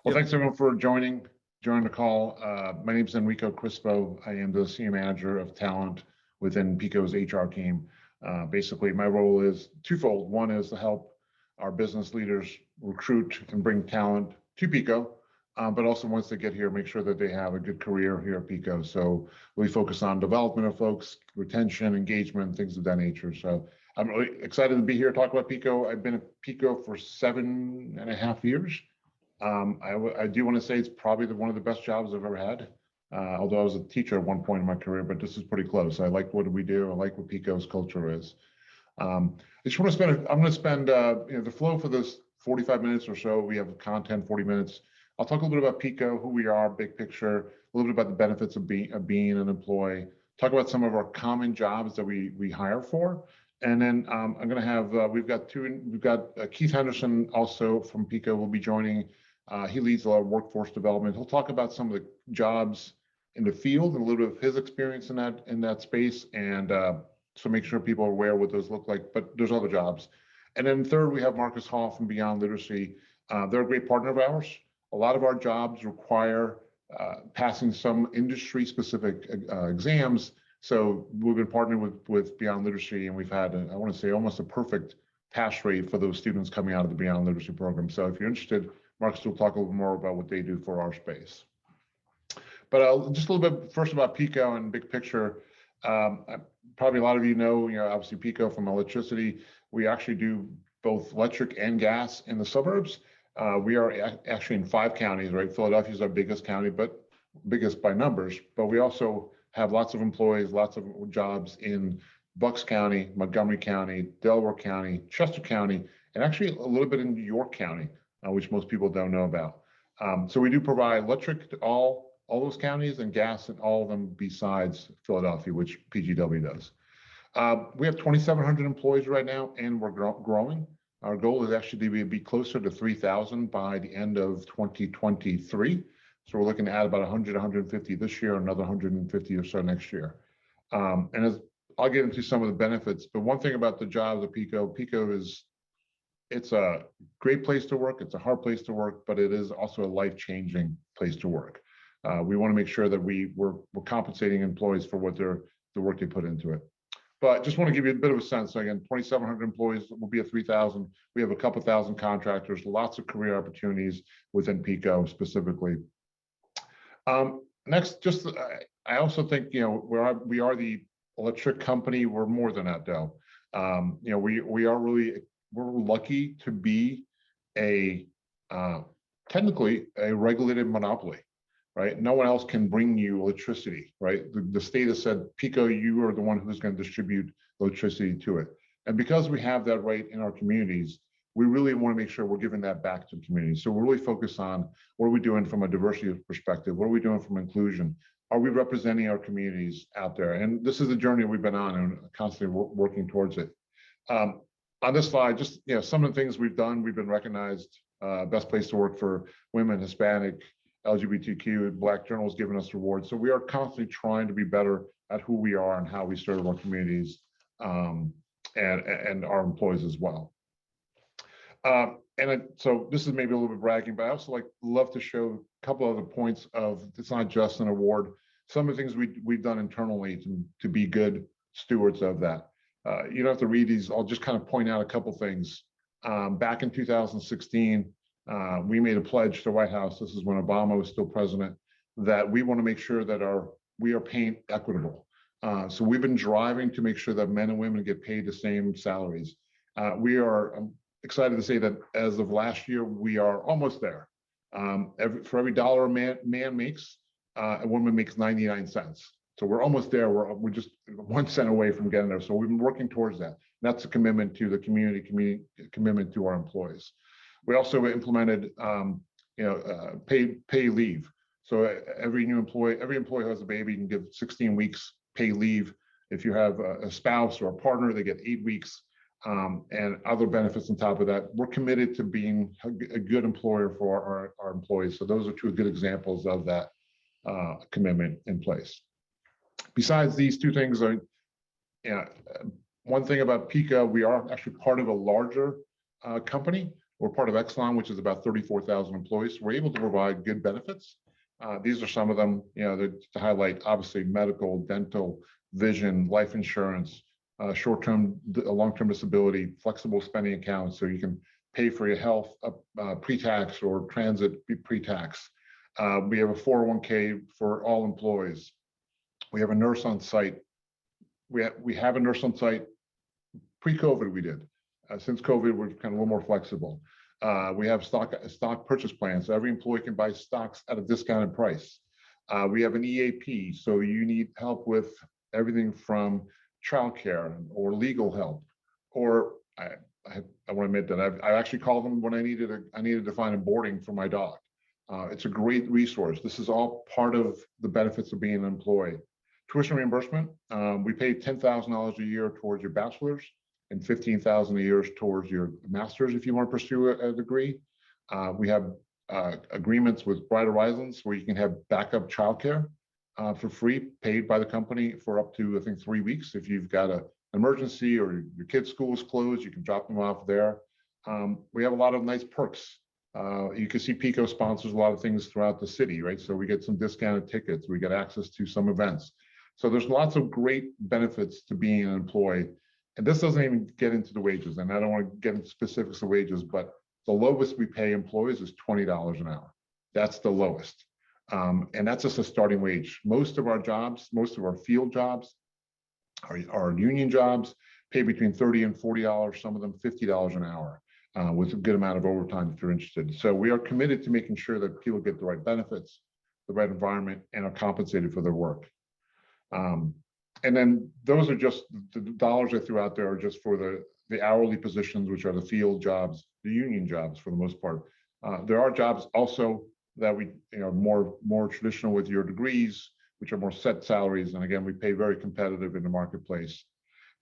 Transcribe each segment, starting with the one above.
Well, thanks everyone for joining the call. My name is Enrico Crispo. I am the Senior Manager of Talent within PECO's HR team. Basically, my role is twofold. One is to help our business leaders recruit and bring talent to PECO, but also once they get here, make sure that they have a good career here at PECO. So we focus on development of folks, retention, engagement, things of that nature. So I'm really excited to be here to talk about PECO. I've been at PECO for 7.5 years. I do want to say it's probably one of the best jobs I've ever had. Although I was a teacher at one point in my career, but this is pretty close. I like what we do. I like what PECO's culture is. I just want to spend, I'm going to spend, the flow for this 45 minutes or so. We have content, 40 minutes. I'll talk a little bit about PECO, who we are, big picture, a little bit about the benefits of being an employee, talk about some of our common jobs that we hire for. And then I'm going to have, we've got Keith Henderson also from PECO will be joining. He leads a lot of workforce development. He'll talk about some of the jobs in the field and a little bit of his experience in that space, and so make sure people are aware what those look like. But there's other jobs. And then third, we have Marcus Hall from Beyond Literacy. They're a great partner of ours. A lot of our jobs require passing some industry-specific exams. So we've been partnering with Beyond Literacy, and we've had, I want to say, almost a perfect pass rate for those students coming out of the Beyond Literacy program. So if you're interested, Marcus will talk a little more about what they do for our space. But just a little bit first about PECO and big picture. Probably a lot of you know, obviously PECO from electricity. We actually do both electric and gas in the suburbs. We are actually in 5 counties, right? Philadelphia is our biggest county, but biggest by numbers. But we also have lots of employees, lots of jobs in Bucks County, Montgomery County, Delaware County, Chester County, and actually a little bit in York County, which most people don't know about. So we do provide electric to all those counties and gas in all of them besides Philadelphia, which PGW does. We have 2,700 employees right now, and we're growing. Our goal is actually to be closer to 3,000 by the end of 2023. So we're looking to add about 100, 150 this year, another 150 or so next year. And as I'll get into some of the benefits, but one thing about the jobs at PECO is it's a great place to work. It's a hard place to work, but it is also a life-changing place to work. We want to make sure that we're compensating employees for the work they put into it. But just want to give you a bit of a sense. So again, 2,700 employees will be at 3,000. We have a couple thousand contractors, lots of career opportunities within PECO specifically. Next, I also think, we are the electric company. We're more than that though. We're lucky to be technically a regulated monopoly, right? No one else can bring you electricity, right? The state has said, PECO, you are the one who's going to distribute electricity to it. And because we have that right in our communities, we really want to make sure we're giving that back to the community. So we're really focused on what are we doing from a diversity perspective? What are we doing from inclusion? Are we representing our communities out there? And this is a journey we've been on and constantly working towards it. On this slide, just some of the things we've done, we've been recognized best place to work for women, Hispanic, LGBTQ, Black journals giving us awards. So we are constantly trying to be better at who we are and how we serve our communities and our employees as well. So this is maybe a little bit bragging, but I also love to show a couple other points of it's not just an award. Some of the things we've done internally to be good stewards of that. You don't have to read these. I'll just kind of point out a couple things. Back in 2016, we made a pledge to the White House. This is when Obama was still president, that we want to make sure that we are paying equitable. So we've been driving to make sure that men and women get paid the same salaries. I'm excited to say that as of last year, we are almost there. For every dollar a man makes, a woman makes 99 cents. So we're almost there. We're just 1 cent away from getting there. So we've been working towards that. That's a commitment to the community, commitment to our employees. We also implemented, pay leave. So every employee who has a baby can give 16 weeks pay leave. If you have a spouse or a partner, they get 8 weeks, and other benefits on top of that. We're committed to being a good employer for our employees. So those are 2 good examples of that commitment in place. Besides these 2 things, one thing about PECO, we are actually part of a larger company. We're part of Exelon, which is about 34,000 employees. So we're able to provide good benefits. These are some of them, to highlight, obviously, medical, dental, vision, life insurance, short-term, long-term disability, flexible spending accounts, so you can pay for your health pre-tax or transit pre-tax. We have a 401k for all employees. We have a nurse on site. We have a nurse on site. Pre-COVID, we did. Since COVID, we're kind of a little more flexible. We have stock purchase plans. So every employee can buy stocks at a discounted price. We have an EAP, so you need help with everything from childcare or legal help, or I want to admit that I actually called them when I needed to find a boarding for my dog. It's a great resource. This is all part of the benefits of being an employee. Tuition reimbursement, we pay $10,000 a year towards your bachelor's and $15,000 a year towards your master's if you want to pursue a degree. We have agreements with Bright Horizons where you can have backup childcare for free, paid by the company for up to, I think, 3 weeks. If you've got an emergency or your kid's school is closed, you can drop them off there. We have a lot of nice perks. You can see PECO sponsors a lot of things throughout the city, right? So we get some discounted tickets. We get access to some events. So there's lots of great benefits to being an employee. And this doesn't even get into the wages. And I don't want to get into specifics of wages, but the lowest we pay employees is $20 an hour. That's the lowest. And that's just a starting wage. Most of our jobs, most of our field jobs, our union jobs pay between $30 and $40, some of them $50 an hour, with a good amount of overtime if you're interested. So we are committed to making sure that people get the right benefits, the right environment, and are compensated for their work. And then those are just the dollars I threw out there are just for the hourly positions, which are the field jobs, the union jobs for the most part. There are jobs also that we, more traditional with your degrees, which are more set salaries. And again, we pay very competitive in the marketplace.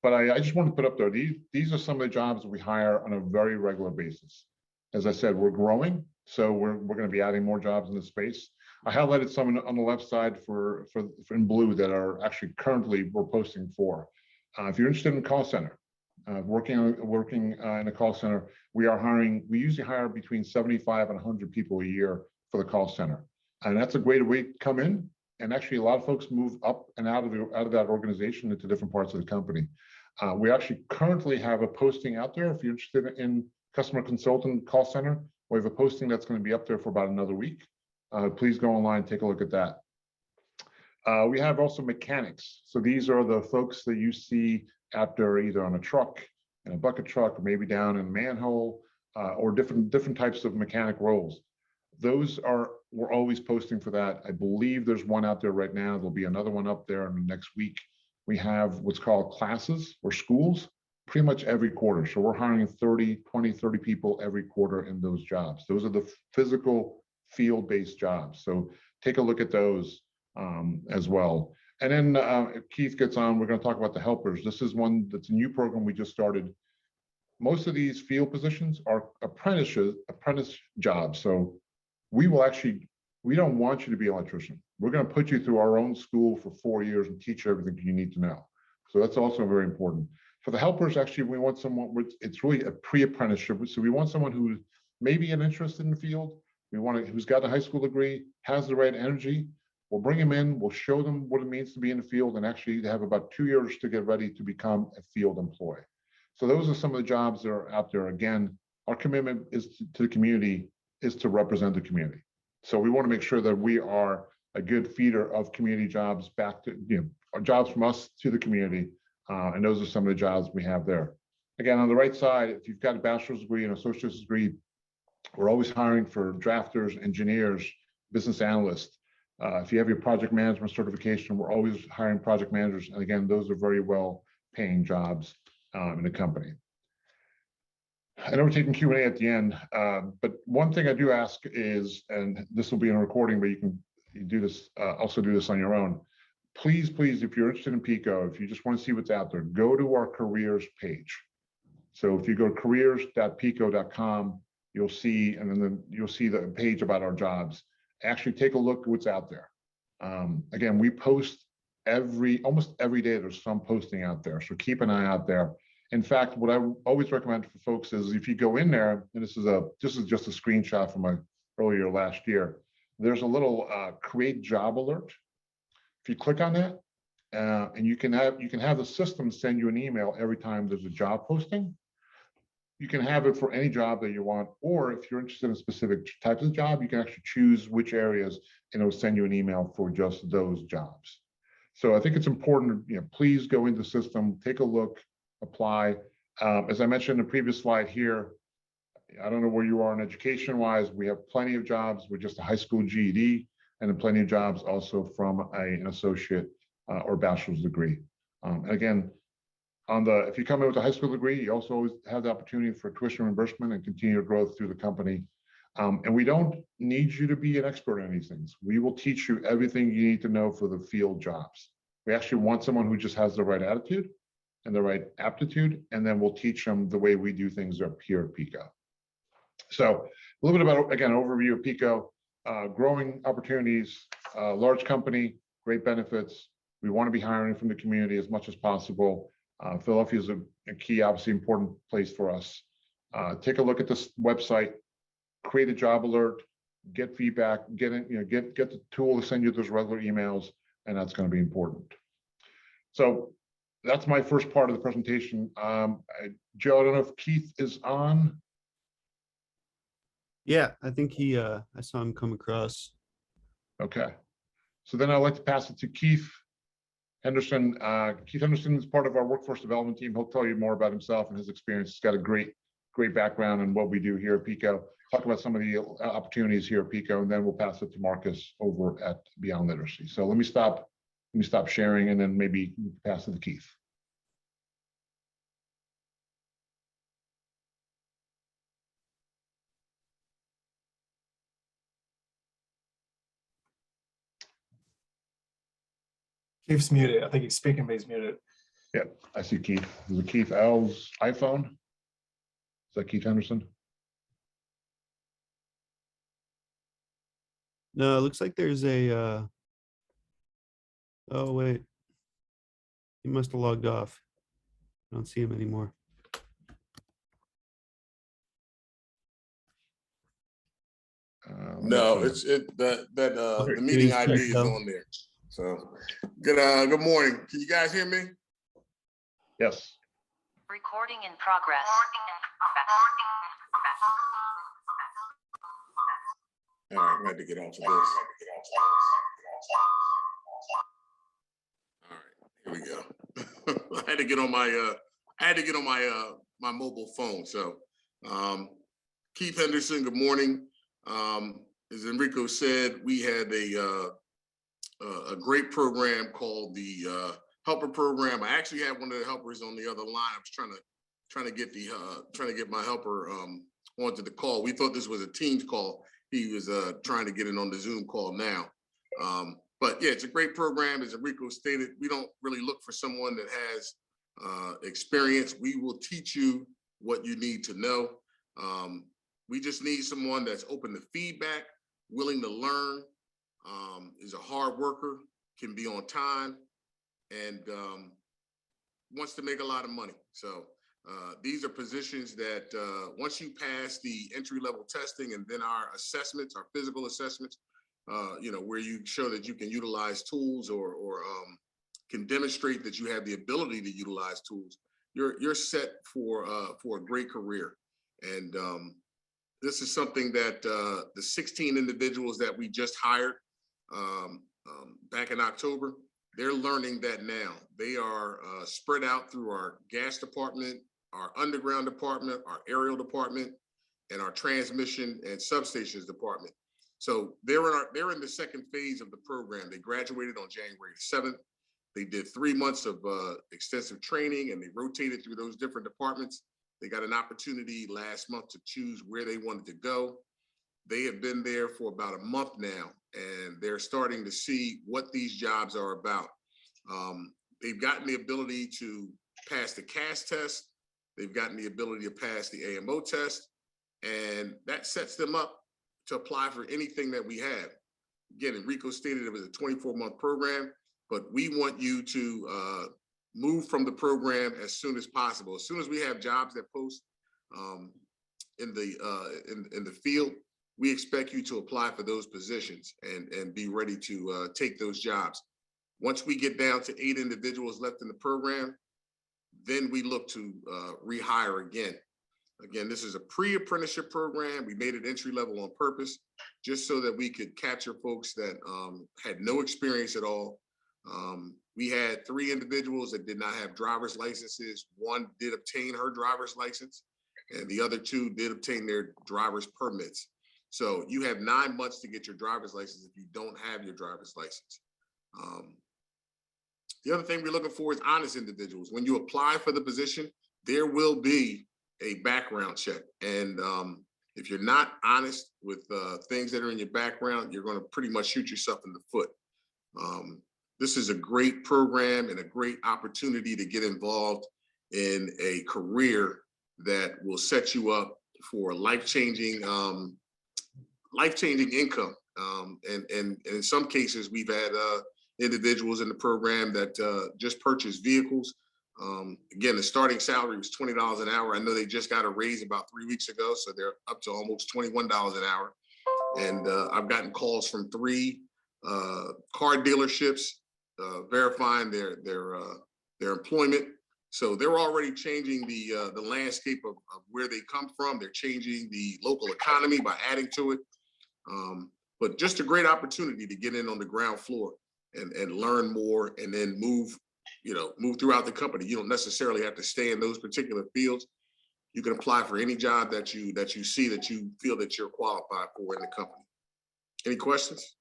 But I just want to put up there, these are some of the jobs that we hire on a very regular basis. As I said, we're growing, so we're going to be adding more jobs in the space. I highlighted some on the left side for in blue that are actually currently we're posting for. If you're interested in call center, working in a call center, we are hiring. We usually hire between 75 and 100 people a year for the call center, and that's a great way to come in. And actually, a lot of folks move up and out of that organization into different parts of the company. We actually currently have a posting out there. If you're interested in customer consultant call center, we have a posting that's going to be up there for about another week. Please go online, take a look at that. We have also mechanics. So these are the folks that you see out there either on a truck, in a bucket truck, or maybe down in a manhole, or different types of mechanic roles. We're always posting for that. I believe there's one out there right now. There'll be another one up there in the next week. We have what's called classes or schools pretty much every quarter. So we're hiring 30 people every quarter in those jobs. Those are the physical field-based jobs. So take a look at those as well. And then if Keith gets on, we're going to talk about the helpers. This is one that's a new program we just started. Most of these field positions are apprentice jobs. So we don't want you to be an electrician. We're going to put you through our own school for 4 years and teach you everything you need to know. So that's also very important. For the helpers, actually, we want someone, it's really a pre-apprenticeship. So we want someone who's maybe an interest in the field. Who's got a high school degree, has the right energy. We'll bring them in, we'll show them what it means to be in the field, and actually they have about 2 years to get ready to become a field employee. So those are some of the jobs that are out there. Again, our commitment is to the community, is to represent the community. So we want to make sure that we are a good feeder of community jobs back to, jobs from us to the community. And those are some of the jobs we have there. Again, on the right side, if you've got a bachelor's degree and associate's degree, we're always hiring for drafters, engineers, business analysts. If you have your project management certification, we're always hiring project managers. And again, those are very well paying jobs in the company. I know we're taking Q&A at the end, but one thing I do ask is, and this will be in a recording, but you can do this, also do this on your own. Please, if you're interested in PECO, if you just want to see what's out there, go to our careers page. So if you go to careers.peco.com, you'll see, and then you'll see the page about our jobs. Actually take a look at what's out there. Again, we post almost every day, there's some posting out there. So keep an eye out there. In fact, what I always recommend for folks is if you go in there, and this is just a screenshot from my earlier last year, there's a little create job alert. If you click on that, and you can have the system send you an email every time there's a job posting. You can have it for any job that you want, or if you're interested in specific types of job, you can actually choose which areas, and it'll send you an email for just those jobs. So I think it's important, please go into the system, take a look, apply. As I mentioned in the previous slide here, I don't know where you are in education wise, we have plenty of jobs with just a high school GED, and then plenty of jobs also from an associate or bachelor's degree. Again, if you come in with a high school degree, you also always have the opportunity for tuition reimbursement and continued growth through the company. And we don't need you to be an expert in these things. We will teach you everything you need to know for the field jobs. We actually want someone who just has the right attitude and the right aptitude, and then we'll teach them the way we do things up here at PECO. So a little bit about, again, overview of PECO, growing opportunities, large company, great benefits. We want to be hiring from the community as much as possible. Philadelphia is a key, obviously important place for us. Take a look at this website, create a job alert, get feedback, get the tool to send you those regular emails, and that's going to be important. So that's my first part of the presentation. Joe, I don't know if Keith is on. Yeah, I think I saw him come across. Okay. So then I'd like to pass it to Keith Henderson. Keith Henderson is part of our workforce development team. He'll tell you more about himself and his experience. He's got a great background in what we do here at PECO. Talk about some of the opportunities here at PECO, and then we'll pass it to Marcus over at Beyond Literacy. So let me stop sharing, and then maybe pass it to Keith. Keith's muted. I think he's speaking, but he's muted. Yep, I see Keith. Is it Keith L's iPhone? Is that Keith Henderson? No, it looks like there's a. Oh wait, he must have logged off. I don't see him anymore. No, the meeting ID is on there. So good morning. Can you guys hear me? Yes. Recording in progress. All right, I'm going to get off of this. All right, here we go. I had to get on my my mobile phone. So Keith Henderson, good morning. As Enrico said, we had a great program called the helper program. I actually had one of the helpers on the other line. I was trying to get my helper onto the call. We thought this was a Teams call. He was trying to get in on the Zoom call now. But yeah, it's a great program. As Enrico stated, we don't really look for someone that has experience. We will teach you what you need to know. We just need someone that's open to feedback, willing to learn, is a hard worker, can be on time, and wants to make a lot of money. So these are positions that once you pass the entry-level testing and then our assessments, our physical assessments, where you show that you can utilize tools or can demonstrate that you have the ability to utilize tools, you're set for a great career. And this is something that the 16 individuals that we just hired back in October, they're learning that now. They are spread out through our gas department, our underground department, our aerial department, and our transmission and substations department. So they're in the second phase of the program. They graduated on January 7th. They did 3 months of extensive training, and they rotated through those different departments. They got an opportunity last month to choose where they wanted to go. They have been there for about a month now, and they're starting to see what these jobs are about. They've gotten the ability to pass the CAS test. They've gotten the ability to pass the AMO test, and that sets them up to apply for anything that we have. Again, Enrico stated it was a 24-month program, but we want you to move from the program as soon as possible. As soon as we have jobs that post in the field, we expect you to apply for those positions and be ready to take those jobs. Once we get down to 8 individuals left in the program, then we look to rehire again. Again, this is a pre-apprenticeship program. We made it entry level on purpose, just so that we could capture folks that had no experience at all. We had 3 individuals that did not have driver's licenses. 1 did obtain her driver's license, and the other 2 did obtain their driver's permits. So you have 9 months to get your driver's license if you don't have your driver's license. The other thing we're looking for is honest individuals. When you apply for the position, there will be a background check. And if you're not honest with things that are in your background, you're going to pretty much shoot yourself in the foot. This is a great program and a great opportunity to get involved in a career that will set you up for life-changing income. And in some cases, we've had individuals in the program that just purchased vehicles. Again, the starting salary was $20 an hour. I know they just got a raise about 3 weeks ago, so they're up to almost $21 an hour. And I've gotten calls from 3 car dealerships verifying their employment. So they're already changing the landscape of where they come from. They're changing the local economy by adding to it. But just a great opportunity to get in on the ground floor and learn more, and then move throughout the company. You don't necessarily have to stay in those particular fields. You can apply for any job that you see that you feel that you're qualified for in the company. Any questions?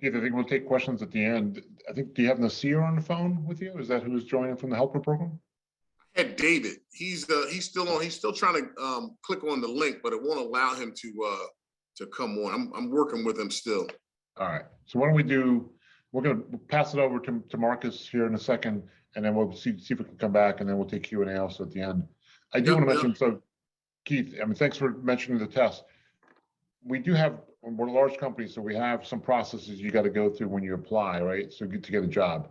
Keith, I think we'll take questions at the end. I think, do you have Nasir on the phone with you? Is that who's joining from the helper program? I had David. He's still on. He's still trying to click on the link, but it won't allow him to come on. I'm working with him still. All right. So why don't we do? We're going to pass it over to Marcus here in a second, and then we'll see if we can come back, and then we'll take Q&A also at the end. I do want to mention, so Keith, I mean, thanks for mentioning the test. We do have, we're a large company, so we have some processes you got to go through when you apply, right? So to get a job.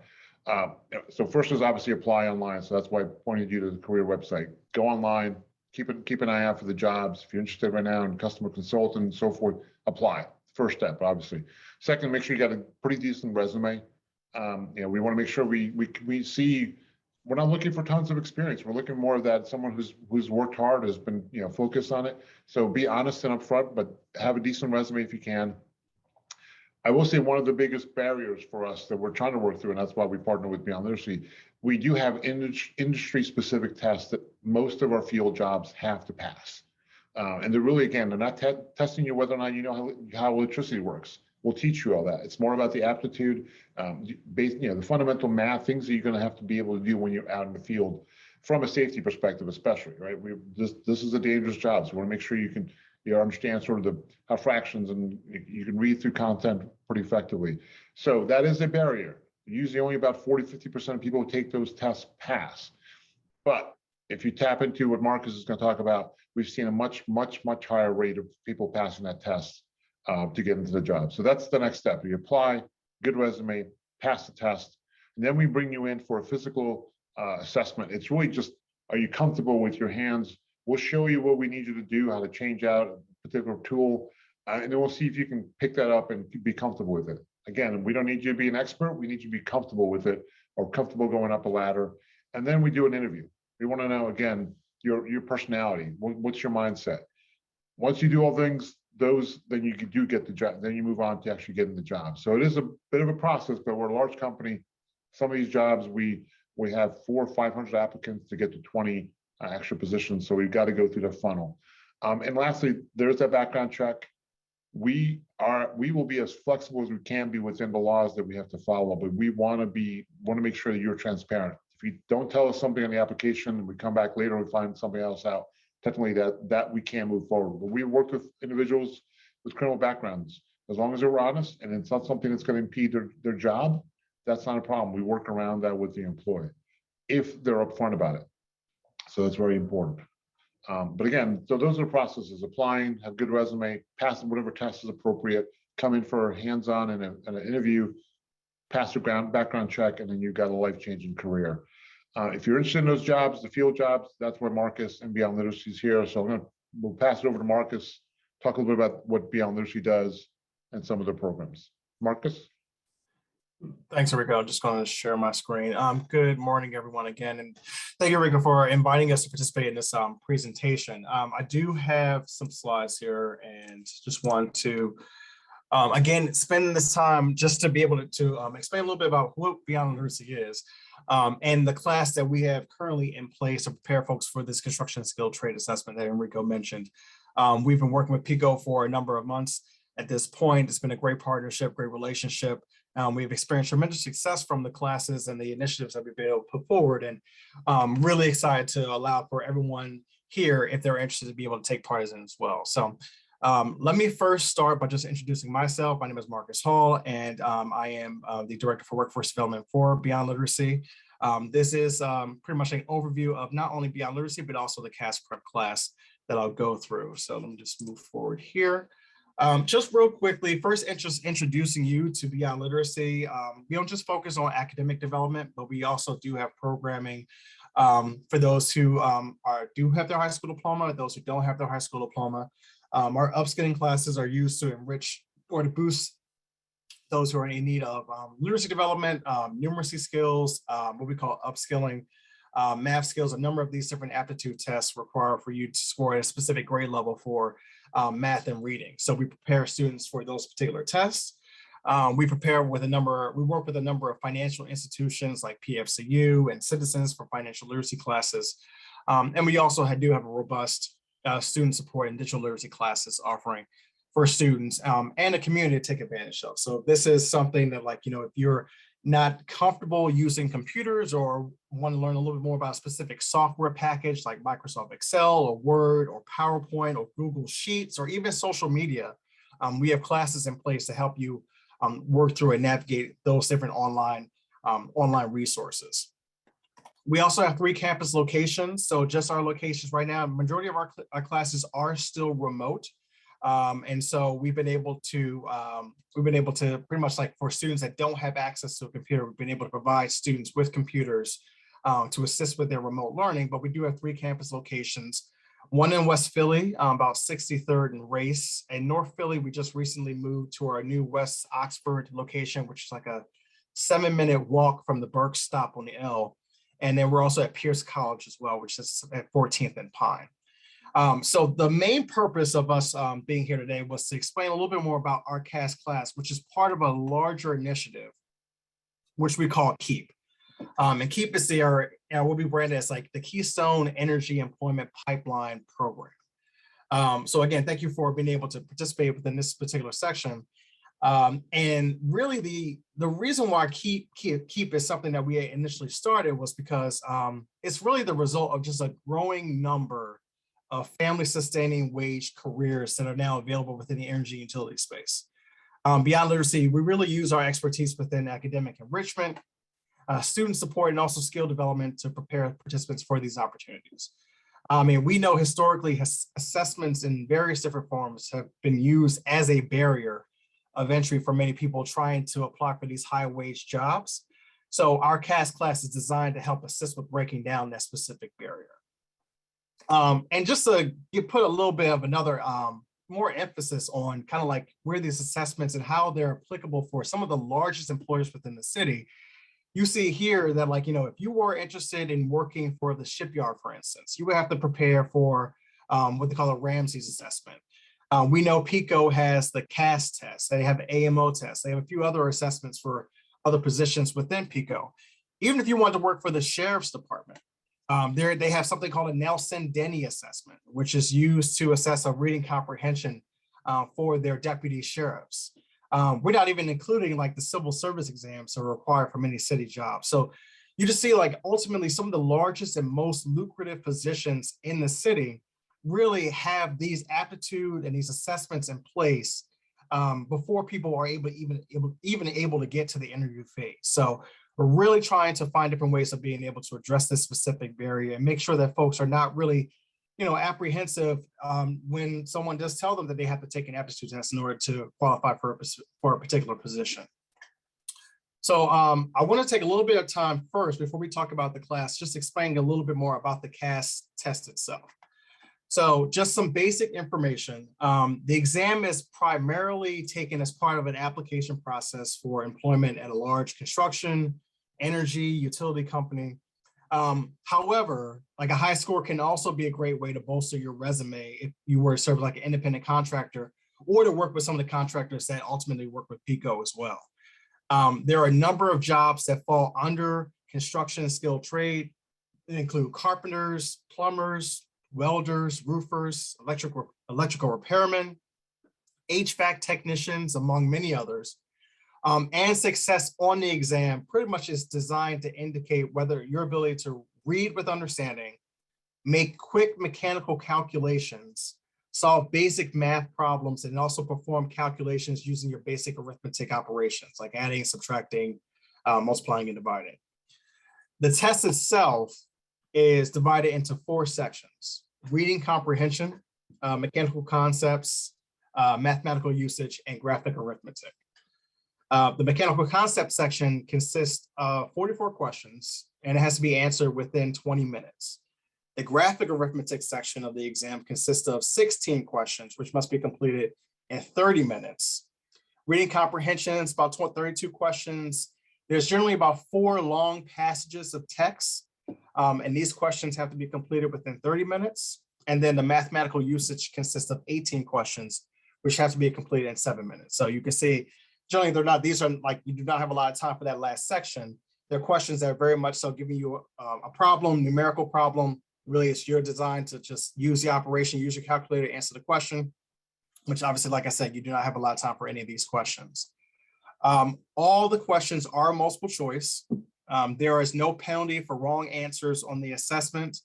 So first is obviously apply online. So that's why I pointed you to the career website. Go online, keep an eye out for the jobs. If you're interested right now in customer consultant and so forth, apply. First step, obviously. Second, make sure you got a pretty decent resume. We want to make sure we see, we're not looking for tons of experience. We're looking more of that someone who's worked hard, has been focused on it. So be honest and upfront, but have a decent resume if you can. I will say one of the biggest barriers for us that we're trying to work through, and that's why we partner with Beyond Literacy, we do have industry-specific tests that most of our field jobs have to pass. And they're really, again, they're not testing you whether or not you know how electricity works. We'll teach you all that. It's more about the aptitude, the fundamental math, things that you're going to have to be able to do when you're out in the field from a safety perspective, especially, right? This is a dangerous job. So we want to make sure you can understand sort of how fractions, and you can read through content pretty effectively. So that is a barrier. Usually only about 40–50% of people who take those tests pass. But if you tap into what Marcus is going to talk about, we've seen a much higher rate of people passing that test to get into the job. So that's the next step. You apply, good resume, pass the test, and then we bring you in for a physical assessment. It's really just, are you comfortable with your hands? We'll show you what we need you to do, how to change out a particular tool, and then we'll see if you can pick that up and be comfortable with it. Again, we don't need you to be an expert. We need you to be comfortable with it, or comfortable going up a ladder. And then we do an interview. We want to know, again, your personality. What's your mindset? Once you do all things, then you do get the job. Then you move on to actually getting the job. So it is a bit of a process, but we're a large company. Some of these jobs, we have 400 or 500 applicants to get to 20 extra positions. So we've got to go through the funnel. And lastly, there's that background check. We will be as flexible as we can be within the laws that we have to follow, but we want to make sure that you're transparent. If you don't tell us something on the application and we come back later and we find something else out, technically that we can't move forward. But we work with individuals with criminal backgrounds. As long as they're honest and it's not something that's going to impede their job, that's not a problem. We work around that with the employee if they're upfront about it. So that's very important. But again, so those are the processes: applying, have good resume, pass whatever test is appropriate, come in for hands-on and an interview, pass the background check, and then you've got a life-changing career. If you're interested in those jobs, the field jobs, that's where Marcus and Beyond Literacy is here. So we'll pass it over to Marcus, talk a little bit about what Beyond Literacy does and some of the programs. Marcus? Thanks, Enrico. I'm just going to share my screen. Good morning, everyone, again. And thank you, Enrico, for inviting us to participate in this presentation. I do have some slides here and just want to, again, spend this time just to be able to explain a little bit about what Beyond Literacy is and the class that we have currently in place to prepare folks for this construction skill trade assessment that Enrico mentioned. We've been working with PECO for a number of months at this point. It's been a great partnership, great relationship. We've experienced tremendous success from the classes and the initiatives that we've been able to put forward, and really excited to allow for everyone here, if they're interested, to be able to take part in as well. So let me first start by just introducing myself. My name is Marcus Hall, and I am the Director for Workforce Development for Beyond Literacy. This is pretty much an overview of not only Beyond Literacy, but also the CAS prep class that I'll go through. So let me just move forward here. Just real quickly, first just introducing you to Beyond Literacy. We don't just focus on academic development, but we also do have programming for those who do have their high school diploma, those who don't have their high school diploma. Our upskilling classes are used to enrich or to boost those who are in need of literacy development, numeracy skills, what we call upskilling, math skills. A number of these different aptitude tests require for you to score at a specific grade level for math and reading. So we prepare students for those particular tests. We work with a number of financial institutions like PFCU and Citizens for financial literacy classes. And we also do have a robust student support and digital literacy classes offering for students and a community to take advantage of. So this is something that, like, if you're not comfortable using computers or want to learn a little bit more about a specific software package like Microsoft Excel or Word or PowerPoint or Google Sheets or even social media, we have classes in place to help you work through and navigate those different online resources. We also have 3 campus locations. So just our locations right now, majority of our classes are still remote. And so we've been able to pretty much, like, for students that don't have access to a computer, we've been able to provide students with computers to assist with their remote learning. But we do have 3 campus locations, one in West Philly, about 63rd and Race. And North Philly, we just recently moved to our new West Oxford location, which is like a 7-minute walk from the Burke stop on the L. And then we're also at Pierce College as well, which is at 14th and Pine. So the main purpose of us being here today was to explain a little bit more about our CAS class, which is part of a larger initiative, which we call KEEP. And KEEP is what we brand as like the Keystone Energy Employment Pipeline Program. So again, thank you for being able to participate within this particular section. And really the reason why KEEP is something that we initially started was because it's really the result of just a growing number of family sustaining wage careers that are now available within the energy utility space. Beyond Literacy, we really use our expertise within academic enrichment, student support, and also skill development to prepare participants for these opportunities. We know historically assessments in various different forms have been used as a barrier of entry for many people trying to apply for these high wage jobs. So our CAS class is designed to help assist with breaking down that specific barrier. And just to put a little bit of another more emphasis on kind of like where these assessments and how they're applicable for some of the largest employers within the city, you see here that, like, if you were interested in working for the shipyard, for instance, you would have to prepare for what they call a Ramsey's assessment. We know PECO has the CAS test, they have the AMO test, they have a few other assessments for other positions within PECO. Even if you want to work for the sheriff's department, they have something called a Nelson-Denny assessment, which is used to assess a reading comprehension for their deputy sheriffs. We're not even including like the civil service exams that are required for many city jobs. So you just see, like, ultimately some of the largest and most lucrative positions in the city really have these aptitude and these assessments in place before people are even able to get to the interview phase. So we're really trying to find different ways of being able to address this specific barrier and make sure that folks are not really, apprehensive when someone does tell them that they have to take an aptitude test in order to qualify for a particular position. So I want to take a little bit of time first before we talk about the class, just explaining a little bit more about the CAS test itself. So just some basic information. The exam is primarily taken as part of an application process for employment at a large construction, energy, utility company. However, like a high score can also be a great way to bolster your resume if you were to serve like an independent contractor or to work with some of the contractors that ultimately work with PECO as well. There are a number of jobs that fall under construction and skilled trade. They include carpenters, plumbers, welders, roofers, electrical repairmen, HVAC technicians, among many others. And success on the exam pretty much is designed to indicate whether your ability to read with understanding, make quick mechanical calculations, solve basic math problems, and also perform calculations using your basic arithmetic operations like adding, subtracting, multiplying, and dividing. The test itself is divided into 4 sections: reading comprehension, mechanical concepts, mathematical usage, and graphic arithmetic. The mechanical concept section consists of 44 questions, and it has to be answered within 20 minutes. The graphic arithmetic section of the exam consists of 16 questions, which must be completed in 30 minutes. Reading comprehension is about 32 questions. There's generally about 4 long passages of text, and these questions have to be completed within 30 minutes. And then the mathematical usage consists of 18 questions, which have to be completed in 7 minutes. So you can see, generally these are like, you do not have a lot of time for that last section. They're questions that are very much so giving you a problem, numerical problem. Really, it's your design to just use the operation, use your calculator to answer the question, which obviously, like I said, you do not have a lot of time for any of these questions. All the questions are multiple choice. There is no penalty for wrong answers on the assessment.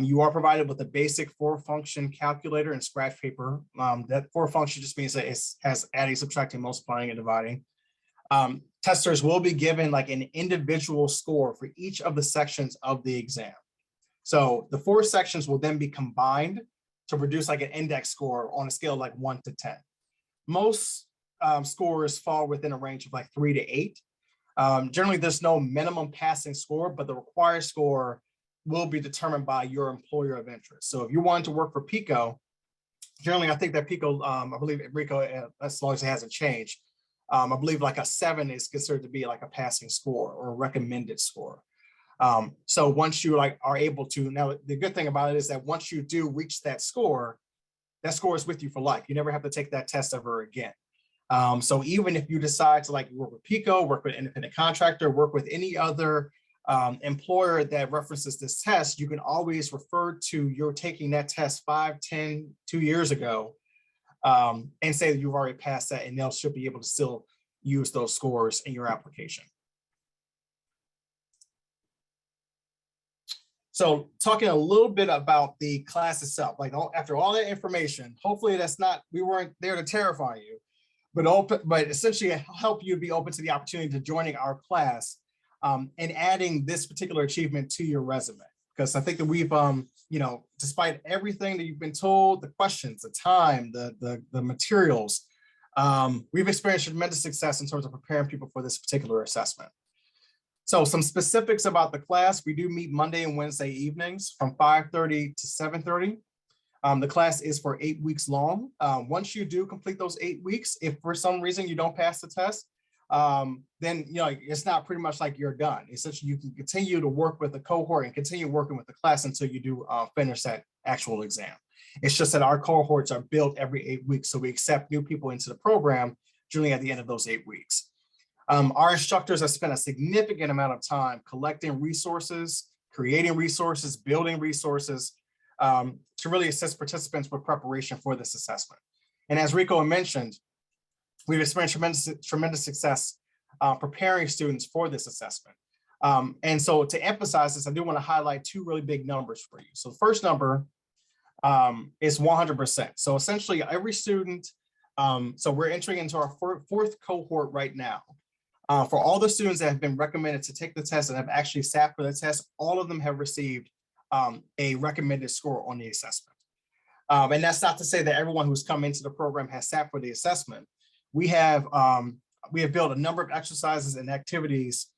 You are provided with a basic 4-function calculator and scratch paper. That 4-function just means that it has adding, subtracting, multiplying, and dividing. Testers will be given like an individual score for each of the sections of the exam. So the 4 sections will then be combined to produce like an index score on a scale of like 1 to 10. Most scores fall within a range of like 3 to 8. Generally, there's no minimum passing score, but the required score will be determined by your employer of interest. So if you want to work for PECO, generally, I think that PECO, I believe RICO, as long as it hasn't changed, I believe like a 7 is considered to be like a passing score or a recommended score. So once you like are able to, now the good thing about it is that once you do reach that score is with you for life. You never have to take that test ever again. So even if you decide to like work with PECO, work with an independent contractor, work with any other employer that references this test, you can always refer to your taking that test 5, 10, 2 years ago, and say that you've already passed that, and they'll should be able to still use those scores in your application. So talking a little bit about the class itself, like after all that information, hopefully we weren't there to terrify you, but essentially help you be open to the opportunity to joining our class and adding this particular achievement to your resume. Because I think that we've, despite everything that you've been told, the questions, the time, the materials, we've experienced tremendous success in terms of preparing people for this particular assessment. So some specifics about the class: we do meet Monday and Wednesday evenings from 5:30 to 7:30. The class is for 8 weeks long. Once you do complete those 8 weeks, if for some reason you don't pass the test, then it's not pretty much like you're done. Essentially, you can continue to work with the cohort and continue working with the class until you do finish that actual exam. It's just that our cohorts are built every 8 weeks, so we accept new people into the program generally at the end of those 8 weeks. Our instructors have spent a significant amount of time collecting resources, creating resources, building resources to really assist participants with preparation for this assessment. And as Rico mentioned, we've experienced tremendous success preparing students for this assessment. And so to emphasize this, I do want to highlight 2 really big numbers for you. So the first number is 100%. So essentially every student, so we're entering into our 4th cohort right now. For all the students that have been recommended to take the test and have actually sat for the test, all of them have received a recommended score on the assessment. And that's not to say that everyone who's come into the program has sat for the assessment. We have we have built a number of exercises and activities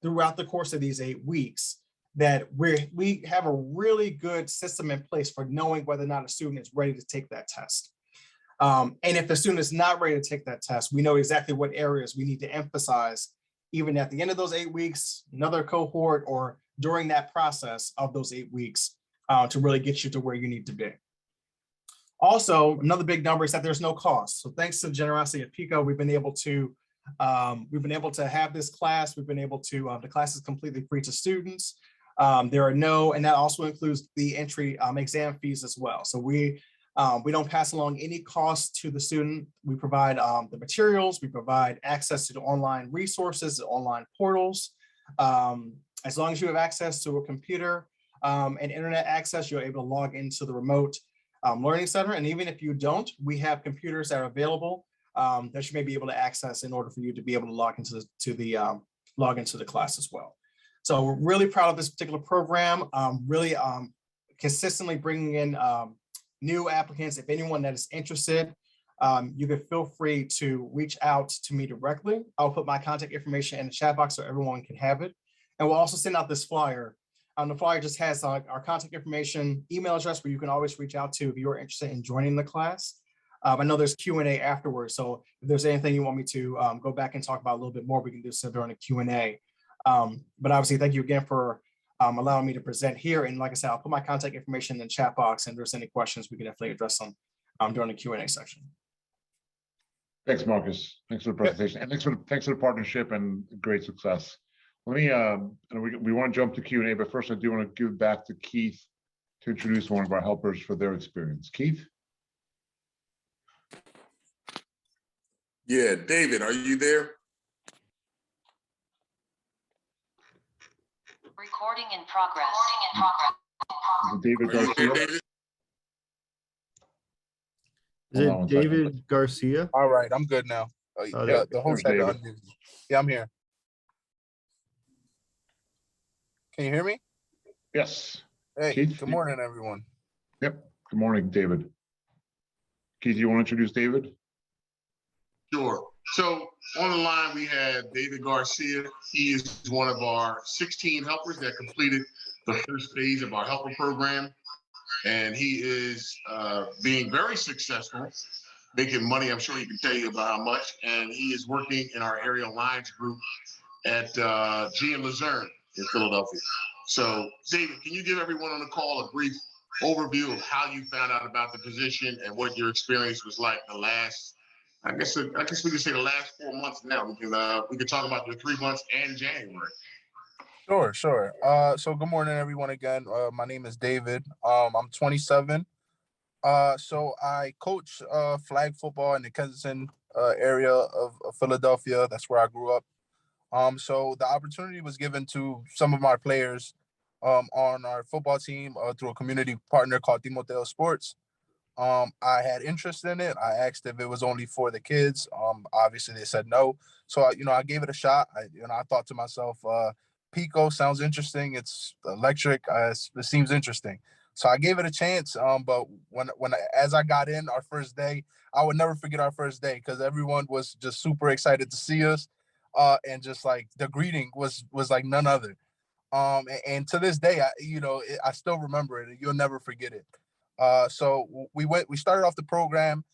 throughout the course of these 8 weeks that we have a really good system in place for knowing whether or not a student is ready to take that test. And if the student is not ready to take that test, we know exactly what areas we need to emphasize, even at the end of those 8 weeks, another cohort, or during that process of those 8 weeks to really get you to where you need to be. Also, another big number is that there's no cost. So thanks to the generosity of PECO, we've been able to have this class. We've been able to, the class is completely free to students. There are no, and that also includes the entry exam fees as well. So we don't pass along any cost to the student. We provide the materials, we provide access to the online resources, the online portals. As long as you have access to a computer and internet access, you're able to log into the remote learning center. And even if you don't, we have computers that are available that you may be able to access in order for you to be able to log into the class as well. So we're really proud of this particular program, really consistently bringing in new applicants. If anyone that is interested, you can feel free to reach out to me directly. I'll put my contact information in the chat box so everyone can have it. And we'll also send out this flyer. The flyer just has our contact information, email address where you can always reach out to if you're interested in joining the class. I know there's Q&A afterwards. So if there's anything you want me to go back and talk about a little bit more, we can do so during the Q&A. But obviously, thank you again for allowing me to present here. And like I said, I'll put my contact information in the chat box. And if there's any questions, we can definitely address them during the Q&A section. Thanks, Marcus. Thanks for the presentation, and thanks for the partnership and great success. Let me, we want to jump to Q&A, but first I do want to give back to Keith to introduce one of our helpers for their experience. Keith? Yeah, David, are you there? Recording in progress. David Are you there, Garcia? David? Is Hold it on one second. David Garcia? All right, I'm good now. there- The host there's had to David. unmute me. Yeah, I'm here. Can you hear me? Yes. Hey, Keith? good morning, everyone. Yep. Good morning, David. Keith, you want to introduce David? Sure. So on the line, we have David Garcia. He is one of our 16 helpers that completed the first phase of our helper program. And he is being very successful, making money. I'm sure he can tell you about how much. And he is working in our area alliance group at G and Luzerne in Philadelphia. So David, can you give everyone on the call a brief overview of how you found out about the position and what your experience was like the last, I guess we could say the last 4 months now. We can talk about the 3 months and January. Sure. So good morning, everyone again. My name is David. I'm 27. So I coach flag football in the Kensington area of Philadelphia. That's where I grew up. So the opportunity was given to some of my players on our football team through a community partner called Timoteo Sports. I had interest in it. I asked if it was only for the kids. Obviously they said no. So I gave it a shot. I thought to myself, PECO sounds interesting. It's electric. It seems interesting. So I gave it a chance. But as I got in our first day, I would never forget our first day because everyone was just super excited to see us. And just like the greeting was like none other. And to this day, I still remember it. You'll never forget it. So we started off the program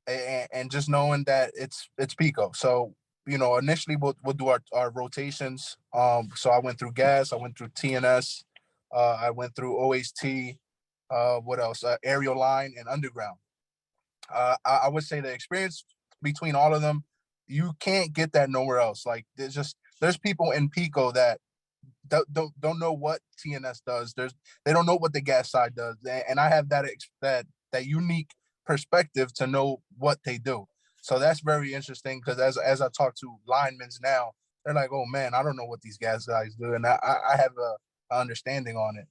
and just knowing that it's PECO. So, initially we'll do our rotations. So I went through gas, I went through TNS, I went through OHT, what else? Aerial line and underground. I would say the experience between all of them, you can't get that nowhere else. Like there's people in PECO that don't know what TNS does. They don't know what the gas side does, and I have that unique perspective to know what they do. So that's very interesting because as I talk to linemen now, they're like, "Oh man, I don't know what these gas guys do," and I have a understanding on it.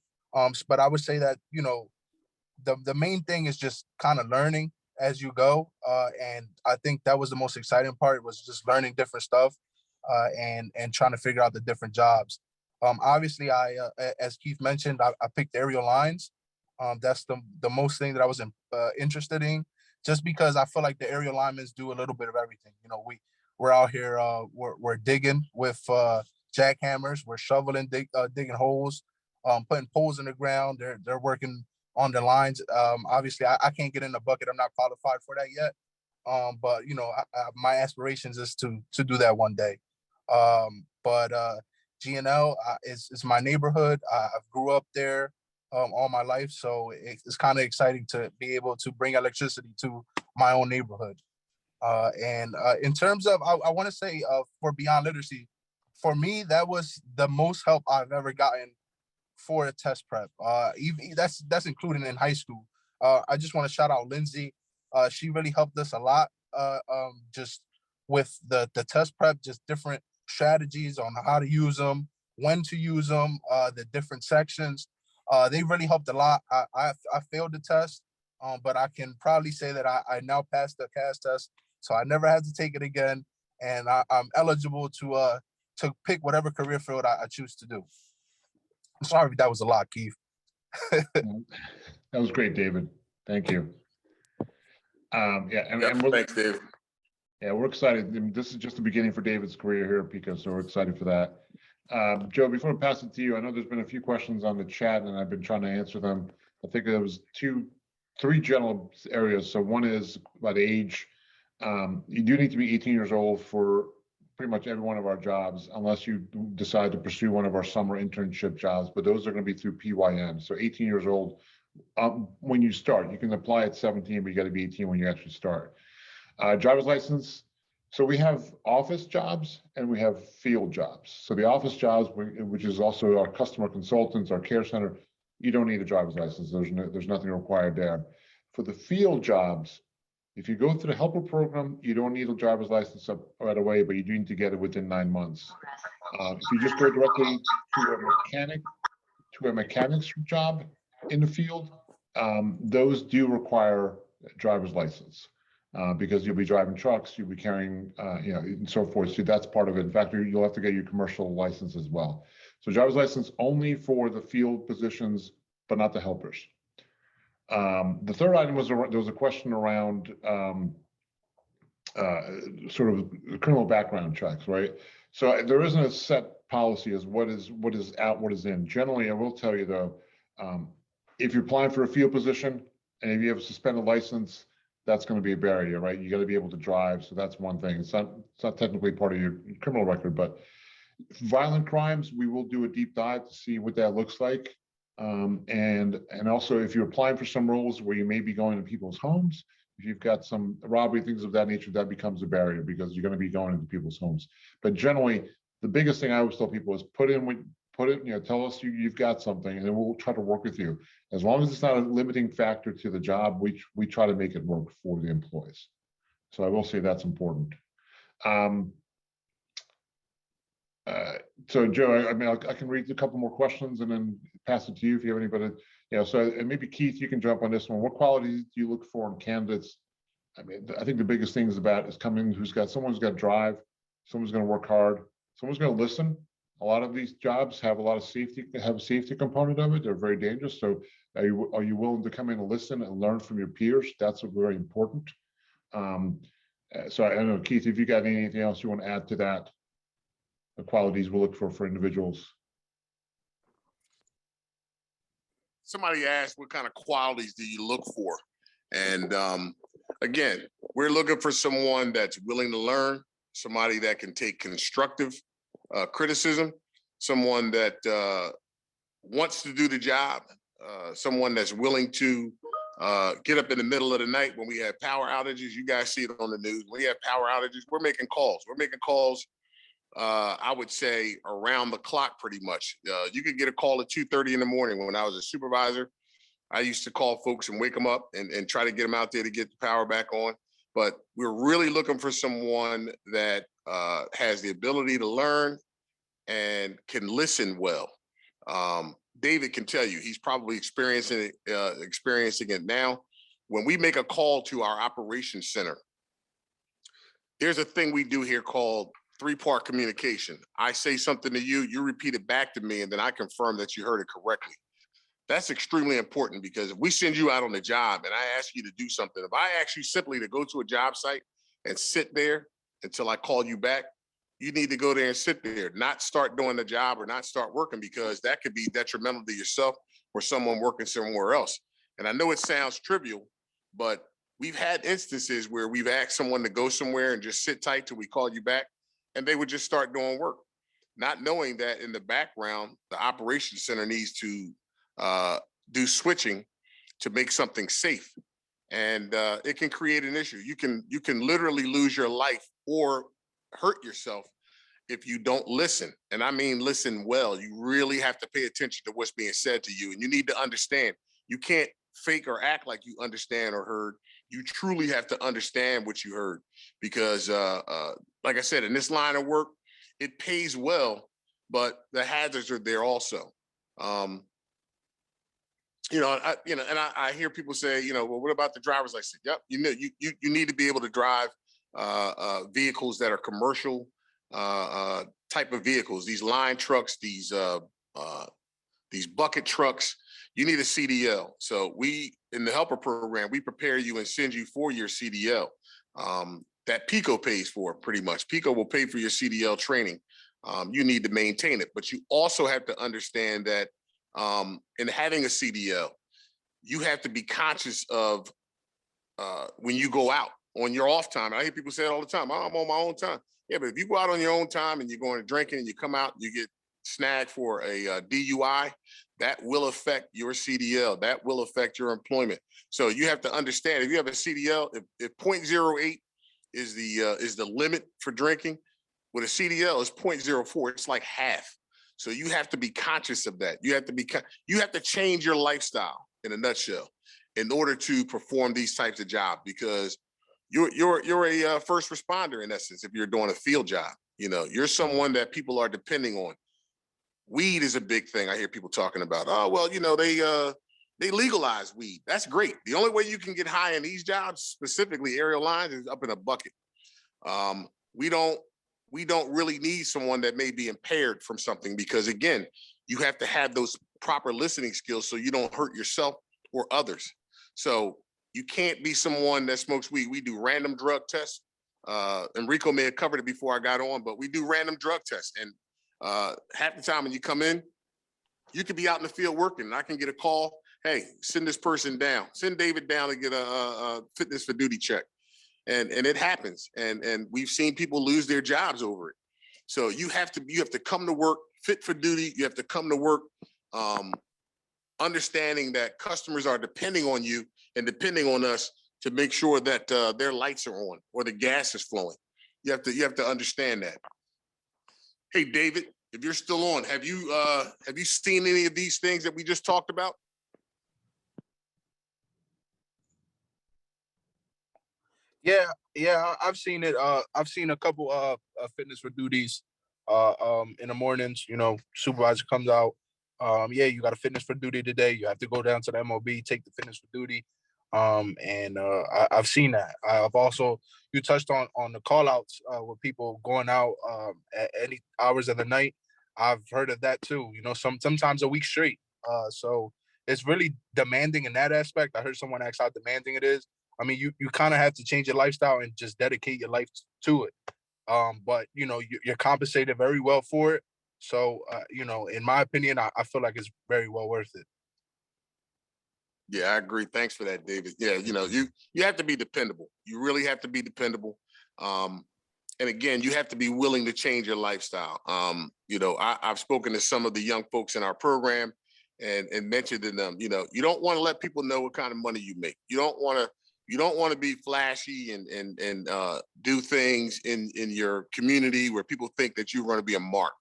But I would say that the main thing is just kind of learning as you go, and I think that was the most exciting part, was just learning different stuff, and trying to figure out the different jobs. Obviously, as Keith mentioned, I picked aerial lines. That's the most thing that I was interested in, just because I feel like the aerial linemen do a little bit of everything. we're out here, we're digging with jackhammers, we're shoveling, digging holes, putting poles in the ground. They're working on the lines. Obviously, I can't get in the bucket. I'm not qualified for that yet. But you know, my aspirations is to do that one day. But GNL is my neighborhood. I grew up there all my life, so it's kind of exciting to be able to bring electricity to my own neighborhood. And in terms of, I want to say for Beyond Literacy, for me, that was the most help I've ever gotten for a test prep. Even that's including in high school. I just want to shout out Lindsay. She really helped us a lot. Just with the test prep, just different strategies on how to use them, when to use them, the different sections. They really helped a lot. I failed the test, but I can proudly say that I now passed the CAS test, so I never had to take it again, and I'm eligible to pick whatever career field I choose to do. I'm sorry if that was a lot, Keith. That was great, David. Thank you. Yeah, and Thanks, Dave. Yeah, we're excited. I mean, this is just the beginning for David's career here at PECO, so we're excited for that. Joe, before I pass it to you, I know there's been a few questions on the chat, and I've been trying to answer them. I think there was three general areas. So one is about age. You do need to be 18 years old for pretty much every one of our jobs, unless you decide to pursue one of our summer internship jobs, but those are going to be through PYN. So 18 years old when you start. You can apply at 17, but you got to be 18 when you actually start. Driver's license. So we have office jobs and we have field jobs. So the office jobs, which is also our customer consultants, our care center, you don't need a driver's license. There's nothing required there. For the field jobs, if you go through the helper program, you don't need a driver's license up right away, but you do need to get it within 9 months. If you just go directly to a mechanic's job in the field, those do require a driver's license. Because you'll be driving trucks, you'll be carrying, and so forth. So that's part of it. In fact, you'll have to get your commercial license as well. So driver's license only for the field positions, but not the helpers. The third item was there was a question around sort of criminal background checks, right? So there isn't a set policy as what is out, what is in. Generally, I will tell you though, if you're applying for a field position and if you have a suspended license, that's going to be a barrier, right? You got to be able to drive. So that's one thing. It's not technically part of your criminal record, but violent crimes, we will do a deep dive to see what that looks like. And also if you're applying for some roles where you may be going to people's homes, if you've got some robbery, things of that nature, that becomes a barrier because you're going to be going into people's homes. But generally, the biggest thing I always tell people is put it, tell us you've got something and then we'll try to work with you. As long as it's not a limiting factor to the job, we try to make it work for the employees. So I will say that's important. So Joe, I mean, I can read a couple more questions and then pass it to you if you have anybody. So and maybe Keith, you can jump on this one. What qualities do you look for in candidates? I mean, I think the biggest thing is someone who's got to drive, someone's going to work hard, someone's going to listen. A lot of these jobs have a safety component of it. They're very dangerous. So are you willing to come in and listen and learn from your peers? That's very important. So I don't know, Keith, if you got anything else you want to add to that, the qualities we'll look for individuals. Somebody asked, what kind of qualities do you look for? And again, we're looking for someone that's willing to learn, somebody that can take constructive criticism, someone that wants to do the job, someone that's willing to get up in the middle of the night when we have power outages. You guys see it on the news. When we have power outages, we're making calls. I would say around the clock pretty much. You could get a call at 2:30 in the morning. When I was a supervisor, I used to call folks and wake them up and try to get them out there to get the power back on. But we're really looking for someone that has the ability to learn and can listen well. David can tell you, he's probably experiencing it now. When we make a call to our operations center, there's a thing we do here called 3-part communication. I say something to you, you repeat it back to me, and then I confirm that you heard it correctly. That's extremely important because if we send you out on the job and I ask you to do something, if I ask you simply to go to a job site and sit there until I call you back, you need to go there and sit there, not start doing the job or not start working, because that could be detrimental to yourself or someone working somewhere else. And I know it sounds trivial, but we've had instances where we've asked someone to go somewhere and just sit tight till we call you back, and they would just start doing work, not knowing that in the background, the operations center needs to do switching to make something safe. And it can create an issue. You can literally lose your life or hurt yourself if you don't listen. And I mean, listen well. You really have to pay attention to what's being said to you. And you need to understand, you can't fake or act like you understand or heard. You truly have to understand what you heard, because like I said, in this line of work, it pays well, but the hazards are there also. I hear people say, well, what about the driver's license? Yep, you need to be able to drive vehicles that are commercial type of vehicles. These line trucks, these bucket trucks. You need a CDL. So we, in the helper program, we prepare you and send you for your CDL. That PECO pays for, pretty much. PECO will pay for your CDL training. You need to maintain it, but you also have to understand that in having a CDL, you have to be conscious of when you go out on your off time. I hear people say it all the time. Oh, I'm on my own time. Yeah, but if you go out on your own time and you're going to drinking and you come out, you get snagged for a DUI, that will affect your CDL. That will affect your employment. So you have to understand, if you have a CDL, if 0.08 is the limit for drinking, with a CDL it's 0.04. It's like half. So you have to be conscious of that. You have to change your lifestyle, in a nutshell, in order to perform these types of jobs, because you're a first responder, in essence. If you're doing a field job, you're someone that people are depending on. Weed is a big thing I hear people talking about. Oh, well, they legalize weed. That's great. The only way you can get high in these jobs, specifically aerial lines, is up in a bucket. We don't really need someone that may be impaired from something, because again, you have to have those proper listening skills so you don't hurt yourself or others. So you can't be someone that smokes weed. We do random drug tests. Enrico may have covered it before I got on, but we do random drug tests. And half the time when you come in, you could be out in the field working, and I can get a call. Hey, send this person down. Send David down to get a fitness for duty check. And it happens. And we've seen people lose their jobs over it. So you have to come to work fit for duty. You have to come to work understanding that customers are depending on you and depending on us to make sure that their lights are on or the gas is flowing. You have to understand that. Hey, David, if you're still on, have you seen any of these things that we just talked about? Yeah, I've seen it. I've seen a couple fitness for duties in the mornings. Supervisor comes out. Yeah, you got a fitness for duty today. You have to go down to the MOB, take the fitness for duty. I've seen that. I've also, you touched on the call outs with people going out at any hours of the night. I've heard of that too. Sometimes a week straight. So it's really demanding in that aspect. I heard someone ask how demanding it is. I mean, you kind of have to change your lifestyle and just dedicate your life to it. But you're compensated very well for it. So in my opinion, I feel like it's very well worth it. Yeah, I agree. Thanks for that, David. Yeah, you have to be dependable. You really have to be dependable. And again, you have to be willing to change your lifestyle. I've spoken to some of the young folks in our program and mentioned to them, you don't want to let people know what kind of money you make. You don't want to be flashy and do things in your community where people think that you're going to be a mark.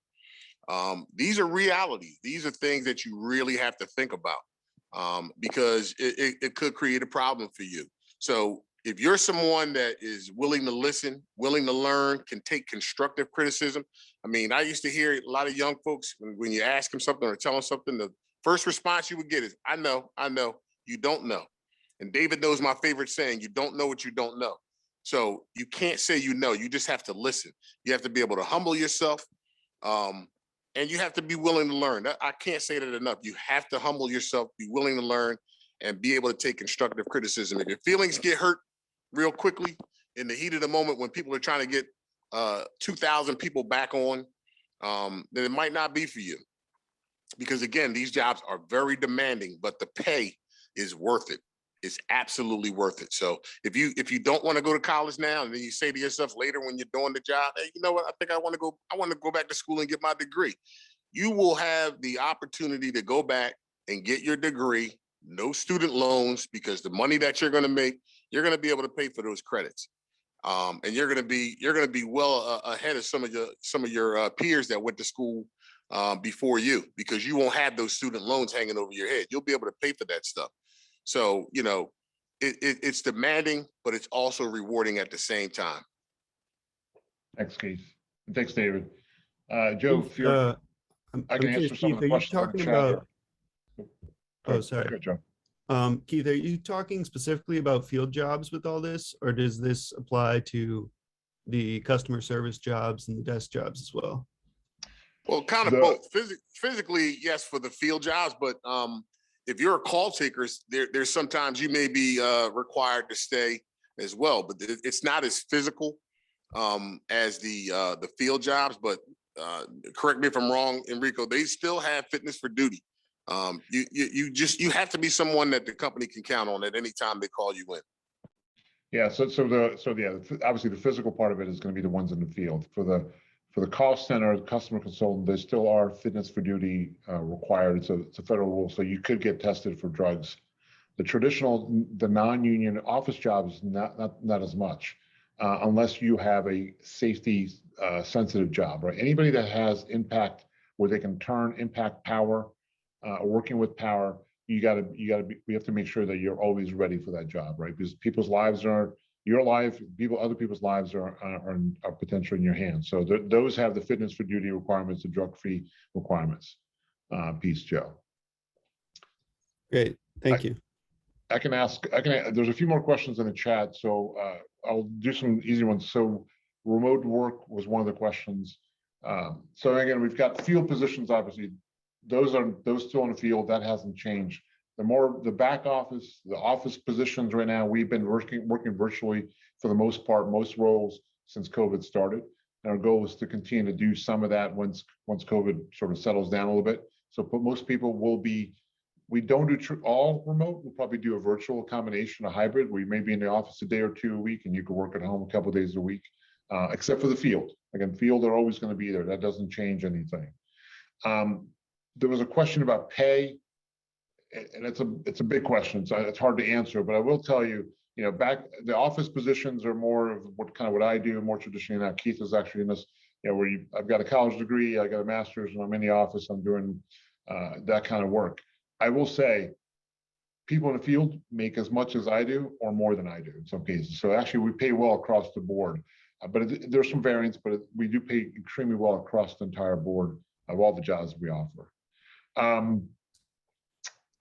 These are realities. These are things that you really have to think about because it could create a problem for you. So if you're someone that is willing to listen, willing to learn, can take constructive criticism. I mean, I used to hear a lot of young folks when you ask them something or tell them something, the first response you would get is, I know, you don't know. And David knows my favorite saying, you don't know what you don't know. So you can't say you know, you just have to listen. You have to be able to humble yourself. And you have to be willing to learn. I can't say that enough. You have to humble yourself, be willing to learn, and be able to take constructive criticism. If your feelings get hurt real quickly in the heat of the moment when people are trying to get 2,000 people back on, then it might not be for you. Because again, these jobs are very demanding, but the pay is worth it. It's absolutely worth it. So if you don't want to go to college now, and then you say to yourself later when you're doing the job, hey, you know what? I think I want to go back to school and get my degree. You will have the opportunity to go back and get your degree, no student loans, because the money that you're going to make, you're going to be able to pay for those credits. And you're going to be well ahead of some of your peers that went to school before you, because you won't have those student loans hanging over your head. You'll be able to pay for that stuff. So, you know, it's demanding, but it's also rewarding at the same time. Thanks, Keith. And thanks, David. Joe, Keith, if you're, I'm I can curious, answer some Keith, of the are you questions on talking chat about? here. Oh, sorry. Go, Joe. Keith, are you talking specifically about field jobs with all this, or does this apply to the customer service jobs and the desk jobs as well? Well, kind of both. Physically, yes, for the field jobs, but if you're a call taker, there's sometimes you may be required to stay as well, but it's not as physical as the field jobs. But correct me if I'm wrong, Enrico, they still have fitness for duty. You have to be someone that the company can count on at any time they call you in. Yeah, obviously the physical part of it is going to be the ones in the field. For the call center, customer consultant, there still are fitness for duty required. It's a federal rule, so you could get tested for drugs. The non-union office jobs, not as much, unless you have a safety sensitive job, right? Anybody that has impact where they can turn impact power, working with power, we have to make sure that you're always ready for that job, right? Because people's lives are your life, other people's lives are potentially in your hands. So those have the fitness for duty requirements, the drug-free requirements. Peace, Joe. Great, thank you. There's a few more questions in the chat, so I'll do some easy ones. So remote work was one of the questions. So again, we've got field positions, obviously. Those still in the field, that hasn't changed. The back office, the office positions right now, we've been working virtually for the most part, most roles since COVID started. And our goal is to continue to do some of that once COVID sort of settles down a little bit. So most people will be, we don't do all remote. We'll probably do a virtual combination, a hybrid, where you may be in the office a day or two a week and you can work at home a couple of days a week, except for the field. Again, field are always going to be there. That doesn't change anything. There was a question about pay, and it's a big question, so it's hard to answer, but I will tell you, the office positions are more of what I do, more traditionally. Now Keith is actually in this, I've got a college degree, I got a master's, and I'm in the office, I'm doing that kind of work. I will say, people in the field make as much as I do or more than I do in some cases. So actually we pay well across the board, but there's some variance, but we do pay extremely well across the entire board of all the jobs we offer.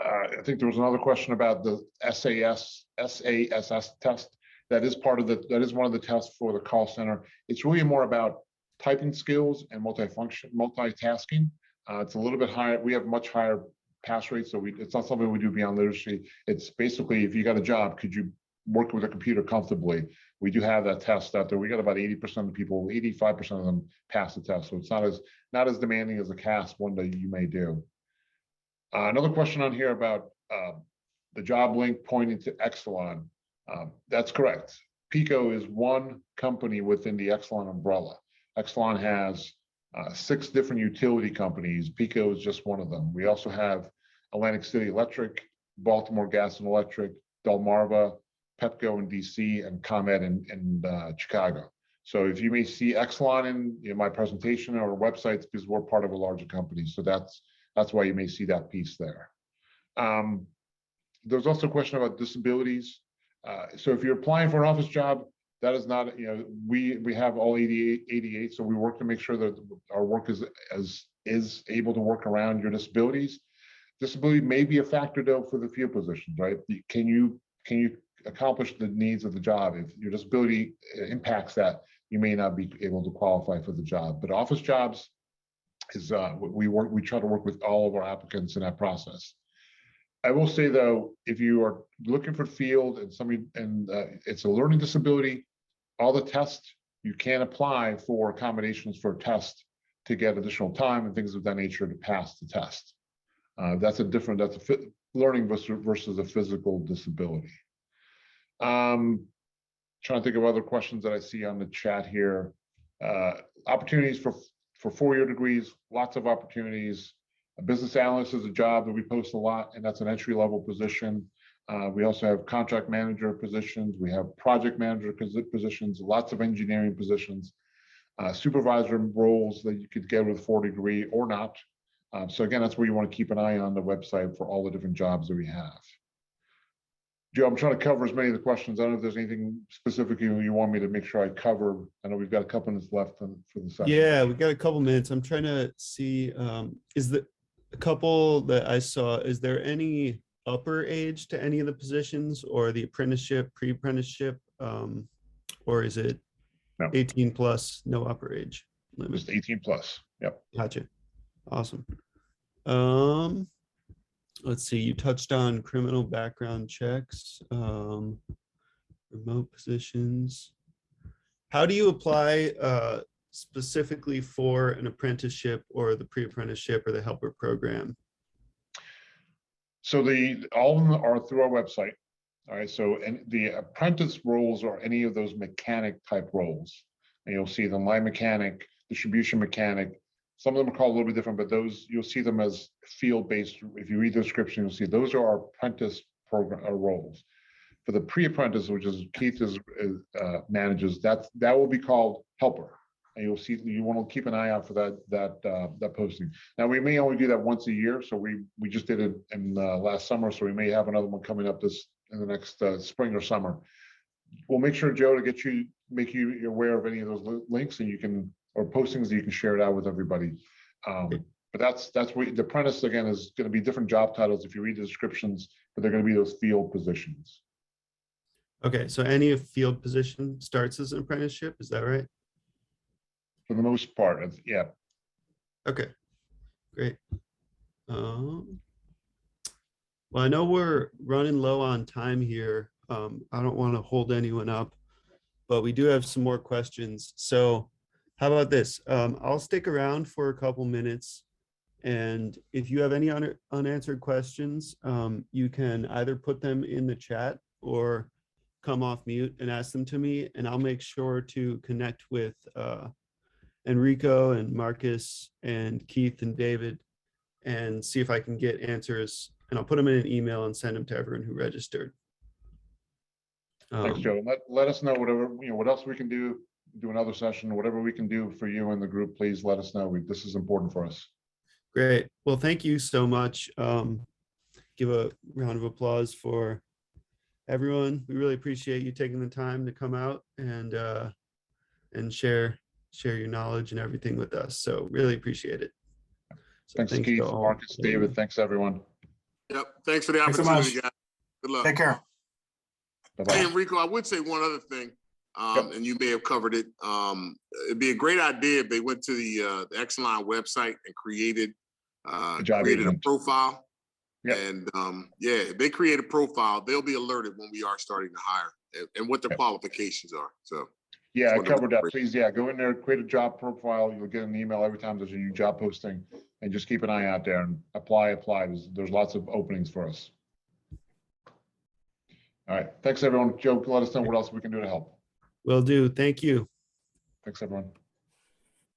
I think there was another question about the SASS test. That is one of the tests for the call center. It's really more about typing skills and multitasking. It's a little bit higher. We have much higher pass rates, so it's not something we do beyond literacy. It's basically, if you got a job, could you work with a computer comfortably? We do have that test out there. We got about 80% of the people, 85% of them pass the test. So it's not as demanding as a CAS one that you may do. Another question on here about the job link pointing to Exelon. That's correct. PECO is one company within the Exelon umbrella. Exelon has 6 different utility companies. PECO is just one of them. We also have Atlantic City Electric, Baltimore Gas and Electric, Delmarva, PEPCO in DC, and ComEd in Chicago. So if you may see Exelon in my presentation or websites, because we're part of a larger company. So that's why you may see that piece there. There's also a question about disabilities. So if you're applying for an office job, that is not, we have all 88, so we work to make sure that our work is able to work around your disabilities. Disability may be a factor though for the field positions, right? Can you accomplish the needs of the job? If your disability impacts that, you may not be able to qualify for the job. But office jobs is we try to work with all of our applicants in that process. I will say though, if you are looking for field and it's a learning disability, all the tests you can apply for accommodations for a test to get additional time and things of that nature to pass the test. That's a learning versus a physical disability. Trying to think of other questions that I see on the chat here. Opportunities for 4-year degrees, lots of opportunities. A business analyst is a job that we post a lot, and that's an entry-level position. We also have contract manager positions. We have project manager positions, lots of engineering positions, supervisor roles that you could get with a 4 degree or not. So again, that's where you want to keep an eye on the website for all the different jobs that we have. Joe, I'm trying to cover as many of the questions. I don't know if there's anything specifically you want me to make sure I cover. I know we've got a couple minutes left for the session. Yeah, we've got a couple minutes. I'm trying to see, is the a couple that I saw, is there any upper age to any of the positions, or the apprenticeship, pre-apprenticeship, or is it No. 18 plus, no upper age limit? Just 18 plus. Yep. Gotcha. Awesome. Let's see, you touched on criminal background checks, remote positions. How do you apply specifically for an apprenticeship or the pre-apprenticeship or the helper program? So all of them are through our website. All right. So the apprentice roles are any of those mechanic type roles. And you'll see them line mechanic, distribution mechanic. Some of them are called a little bit different, but those you'll see them as field-based. If you read the description, you'll see those are our apprentice program roles. For the pre-apprentice, which is Keith manages, that will be called helper. And you'll see, you want to keep an eye out for that posting. Now we may only do that once a year, so we just did it in last summer, so we may have another one coming up in the next spring or summer. We'll make sure, Joe, to make you aware of any of those links, and you can, or postings that you can share it out with everybody. But that's what the apprentice, again, is going to be different job titles if you read the descriptions, but they're going to be those field positions. Okay, so any field position starts as an apprenticeship, is that right? For the most part, yeah. Okay, great. Well, I know we're running low on time here. I don't want to hold anyone up, but we do have some more questions. So how about this? I'll stick around for a couple minutes, and if you have any unanswered questions, you can either put them in the chat or come off mute and ask them to me, and I'll make sure to connect with Enrico and Marcus and Keith and David and see if I can get answers, and I'll put them in an email and send them to everyone who registered. Thanks, Joe. Let us know whatever, what else we can do another session, whatever we can do for you and the group, please let us know. This is important for us. Great. Well, thank you so much. Give a round of applause for everyone. We really appreciate you taking the time to come out and share your knowledge and everything with us. So really appreciate it. So thanks Keith, Marcus, David. Thanks, everyone. Yep. Thanks for the Thanks so opportunity, much. guys. Good luck. Take care. Bye-bye. Hey, Enrico, I would say one other thing, Yep. and you may have covered it. It'd be a great idea if they went to the Exelon website and created a profile. Yep. And if they create a profile, they'll be alerted when we are starting to hire and what their qualifications are. So yeah, I covered that. Please, go in there, create a job profile. You'll get an email every time there's a new job posting, and just keep an eye out there and apply. There's lots of openings for us. All right. Thanks, everyone. Joe, let us know what else we can do to help. Will do. Thank you. Thanks, everyone.